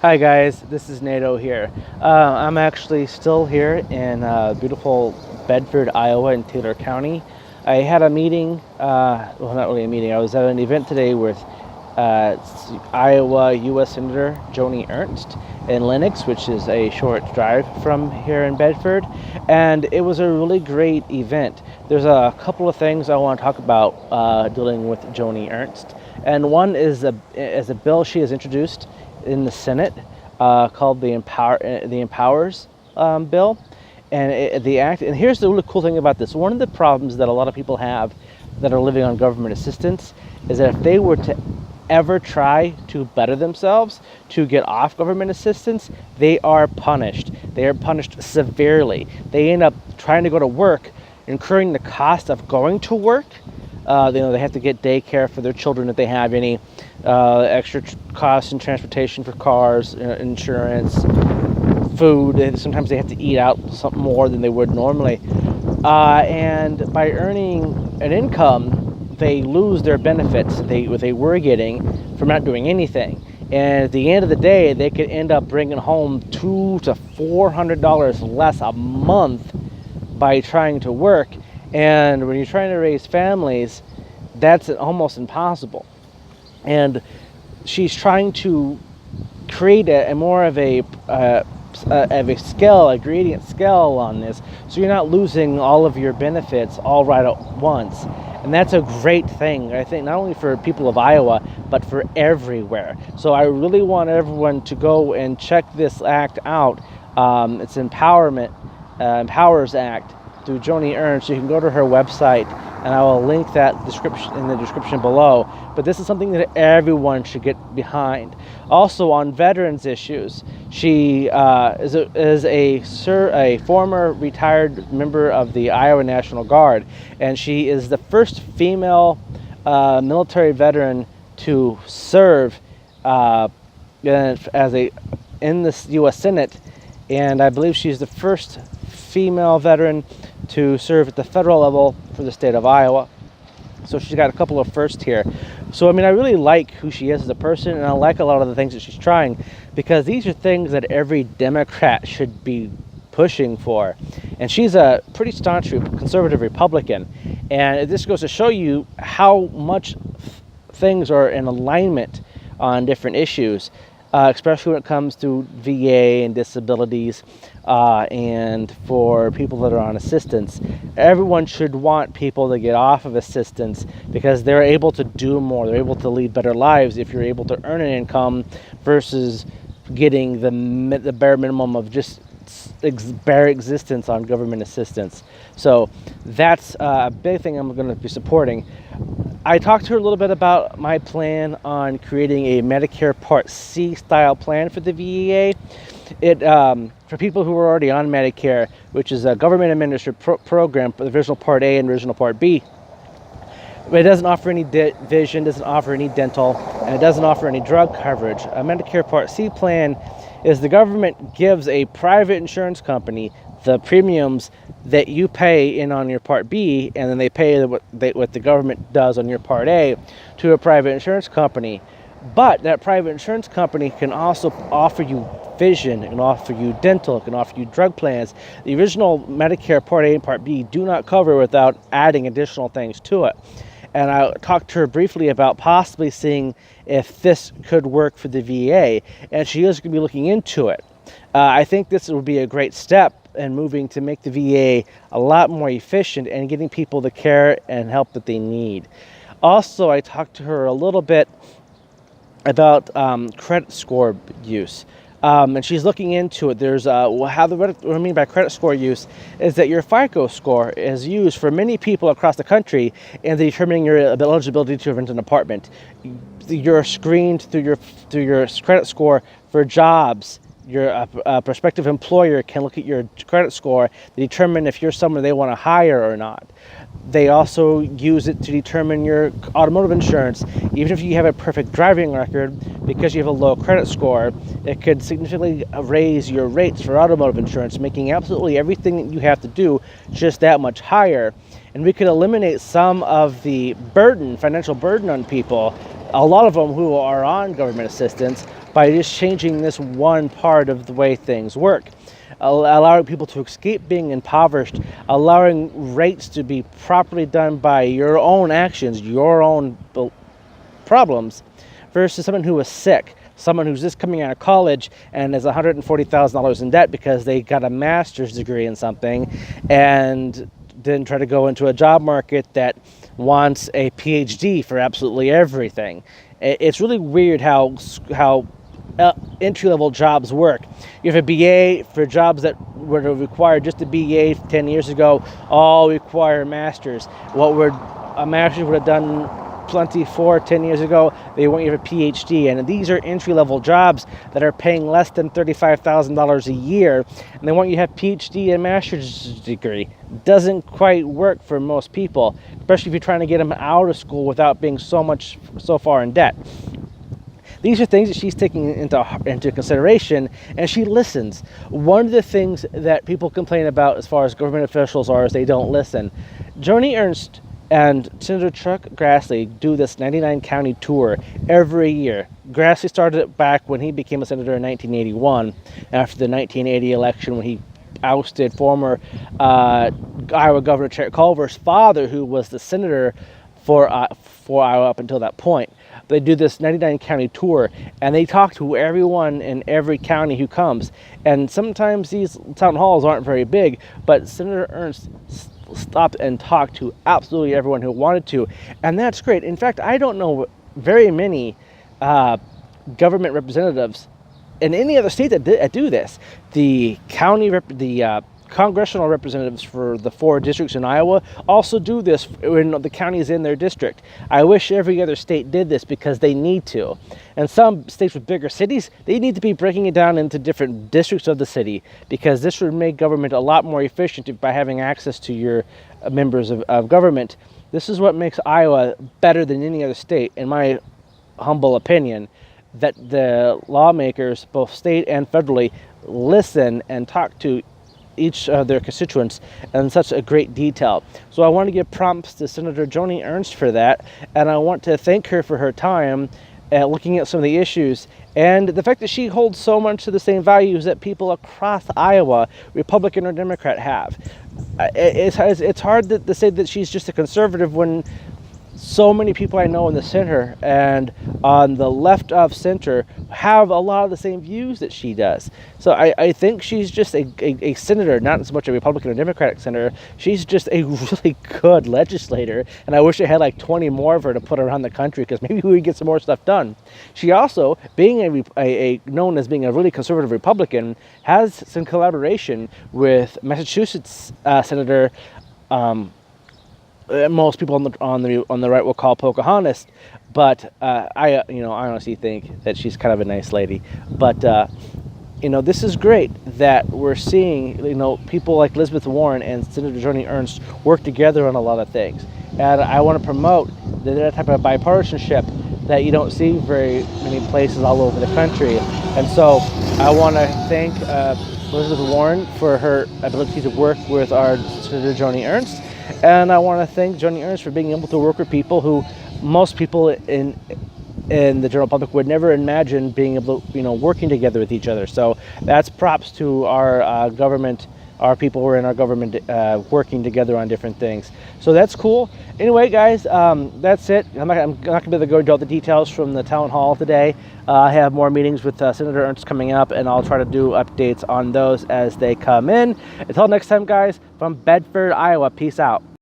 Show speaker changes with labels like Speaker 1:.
Speaker 1: Hi guys, this is NATO here. I'm actually still here in beautiful Bedford, Iowa in Taylor County. I had a meeting, well not really a meeting, I was at an event today with Iowa U.S. Senator Joni Ernst in Lenox, which is a short drive from here in Bedford, and it was a really great event. There's a couple of things I want to talk about dealing with Joni Ernst, and one is a bill she has introduced in the Senate called the Empowers bill, and the act. And here's the really cool thing about this: one of the problems that a lot of people have that are living on government assistance is that if they were to ever try to better themselves, to get off government assistance, they are punished. They are punished severely. They end up trying to go to work, incurring the cost of going to work. They have to get daycare for their children if they have any, extra costs in transportation for cars, insurance, food. Sometimes they have to eat out something more than they would normally. And by earning an income, they lose their benefits they were getting from not doing anything. And at the end of the day, they could end up bringing home $200 to $400 less a month by trying to work. And when you're trying to raise families, that's almost impossible. And she's trying to create a more of a scale, a gradient scale on this, so you're not losing all of your benefits all right at once. And that's a great thing, I think, not only for people of Iowa, but for everywhere. So I really want everyone to go and check this act out. It's Empowers Act through Joni Ernst. You can go to her website, and I will link that in the description below. But this is something that everyone should get behind. Also, on veterans issues, she is a former retired member of the Iowa National Guard, and she is the first female military veteran to serve in the U.S. Senate, and I believe she's the first female veteran to serve at the federal level for the state of Iowa. So she's got a couple of firsts here. So I mean, I really like who she is as a person, and I like a lot of the things that she's trying, because these are things that every Democrat should be pushing for. And she's a pretty staunch conservative Republican, and this goes to show you how much things are in alignment on different issues, especially when it comes to VA and disabilities, and for people that are on assistance. Everyone should want people to get off of assistance, because they're able to do more. They're able to lead better lives if you're able to earn an income versus getting the bare minimum of just bare existence on government assistance. So that's a big thing I'm going to be supporting. I talked to her a little bit about my plan on creating a Medicare Part C style plan for the VA. For people who are already on Medicare, which is a government administered program for the Original Part A and Original Part B. But it doesn't offer any vision, doesn't offer any dental, and it doesn't offer any drug coverage. A Medicare Part C plan is the government gives a private insurance company the premiums that you pay in on your Part B, and then they pay what the government does on your Part A to a private insurance company. But that private insurance company can also offer you vision, it can offer you dental, it can offer you drug plans. The original Medicare Part A and Part B do not cover without adding additional things to it. And I talked to her briefly about possibly seeing if this could work for the VA, and she is going to be looking into it. I think this would be a great step in moving to make the VA a lot more efficient and getting people the care and help that they need. Also, I talked to her a little bit about credit score use. And she's looking what I mean by credit score use is that your FICO score is used for many people across the country in determining your eligibility to rent an apartment. You're screened through your credit score for jobs. Your prospective employer can look at your credit score to determine if you're someone they want to hire or not. They also use it to determine your automotive insurance. Even if you have a perfect driving record, because you have a low credit score, it could significantly raise your rates for automotive insurance, making absolutely everything that you have to do just that much higher. And we could eliminate some of the financial burden on people, a lot of them who are on government assistance, by just changing this one part of the way things work, allowing people to escape being impoverished, allowing rates to be properly done by your own actions, your own problems, versus someone who is sick, someone who's just coming out of college and is $140,000 in debt because they got a master's degree in something and then try to go into a job market that wants a PhD for absolutely everything. It's really weird how entry-level jobs work. You have a BA for jobs that would have required just a BA 10 years ago, all require masters. A master's would have done plenty for 10 years ago, they want you to have a PhD. And these are entry-level jobs that are paying less than $35,000 a year, and they want you to have PhD and master's degree. Doesn't quite work for most people, especially if you're trying to get them out of school without being so far in debt. These are things that she's taking into consideration, and she listens. One of the things that people complain about as far as government officials is they don't listen. Joni Ernst and Senator Chuck Grassley do this 99 county tour every year. Grassley started it back when he became a senator in 1981, after the 1980 election, when he ousted former Iowa Governor Chet Culver's father, who was the senator for Iowa up until that point. They do this 99 county tour, and they talk to everyone in every county who comes. And sometimes these town halls aren't very big, but Senator Ernst stopped and talked to absolutely everyone who wanted to, and that's great. In fact, I don't know very many government representatives in any other state that do this. The congressional representatives for the 4 districts in Iowa also do this when the county is in their district. I wish every other state did this because they need to. And some states with bigger cities, they need to be breaking it down into different districts of the city, because this would make government a lot more efficient by having access to your members of government. This is what makes Iowa better than any other state, in my humble opinion, that the lawmakers, both state and federally, listen and talk to each of their constituents in such a great detail. So I want to give props to Senator Joni Ernst for that, and I want to thank her for her time looking at some of the issues, and the fact that she holds so much of the same values that people across Iowa, Republican or Democrat, have. It's hard to say that she's just a conservative when so many people I know in the center and on the left of center have a lot of the same views that she does. So I think she's just a senator, not so much a Republican or Democratic senator. She's just a really good legislator, and I wish I had like 20 more of her to put around the country, because maybe we would get some more stuff done. She also, being known as being a really conservative Republican, has some collaboration with Massachusetts Senator most people on the right will call Pocahontas, but I honestly think that she's kind of a nice lady. But this is great that we're seeing people like Elizabeth Warren and Senator Joni Ernst work together on a lot of things, and I want to promote that type of bipartisanship that you don't see very many places all over the country. And so I want to thank Elizabeth Warren for her ability to work with our Senator Joni Ernst. And I want to thank Joni Ernst for being able to work with people who most people in the general public would never imagine being able to, working together with each other. So that's props to our government, our people who are in our government working together on different things. So that's cool. Anyway, guys, that's it. I'm not going to be able to go into all the details from the town hall today. I have more meetings with Senator Ernst coming up, and I'll try to do updates on those as they come in. Until next time, guys, from Bedford, Iowa, peace out.